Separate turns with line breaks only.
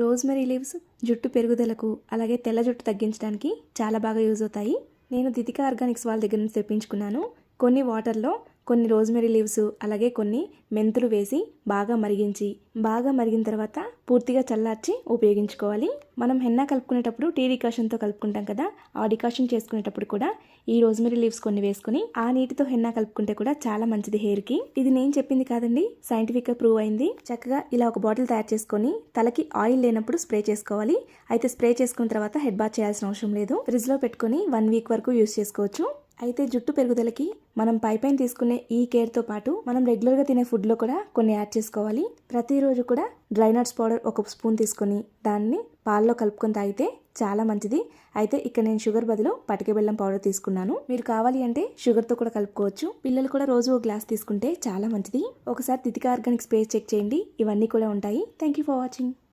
Rosemary leaves జుట్టు పెరుగుదలకు అలాగే తెల్ల జుట్టు తగ్గించడానికి చాలా బాగా యూజ్ అవుతాయి. నేను దితికా ఆర్గానిక్స్ వాళ్ళ దగ్గర నుంచి తెప్పించుకున్నాను. కొన్ని వాటర్లో కొన్ని రోజ్మెరీ లీవ్స్ అలాగే కొన్ని మెంతులు వేసి బాగా మరిగిన తర్వాత పూర్తిగా చల్లార్చి ఉపయోగించుకోవాలి. మనం హెన్నా కలుపుకునేటప్పుడు టీ డికాషన్తో కలుపుకుంటాం కదా, ఆ డికాషన్ చేసుకునేటప్పుడు కూడా ఈ రోజ్మెరీ లీవ్స్ కొన్ని వేసుకుని ఆ నీటితో హెన్నా కలుపుకుంటే కూడా చాలా మంచిది హెయిర్కి. ఇది నేను చెప్పింది కాదండి, సైంటిఫిక్గా ప్రూవ్ అయింది. చక్కగా ఇలా ఒక బాటిల్ తయారు చేసుకొని తలకి ఆయిల్ లేనప్పుడు స్ప్రే చేసుకోవాలి. అయితే స్ప్రే చేసుకున్న తర్వాత హెడ్ బాత్ చేయాల్సిన అవసరం లేదు. ఫ్రిడ్జ్లో పెట్టుకొని 1 వీక్ వరకు యూజ్ చేసుకోవచ్చు. అయితే జుట్టు పెరుగుదలకి మనం పైపైన తీసుకునే ఈ కేర్తో పాటు మనం రెగ్యులర్గా తినే ఫుడ్లో కూడా కొన్ని యాడ్ చేసుకోవాలి. ప్రతిరోజు కూడా డ్రై నట్స్ పౌడర్ 1 స్పూన్ తీసుకొని దాన్ని పాలలో కలుపుకొని తాగితే చాలా మంచిది. అయితే ఇక్కడ నేను షుగర్ బదులు పటిక బెల్లం పౌడర్ తీసుకున్నాను. మీరు కావాలి అంటే షుగర్తో కూడా కలుపుకోవచ్చు. పిల్లలు కూడా రోజు 1 గ్లాస్ తీసుకుంటే చాలా మంచిది. ఒకసారి దితికా ఆర్గానిక్స్ పేజ్ చెక్ చేయండి, ఇవన్నీ కూడా ఉంటాయి. Thank you for watching.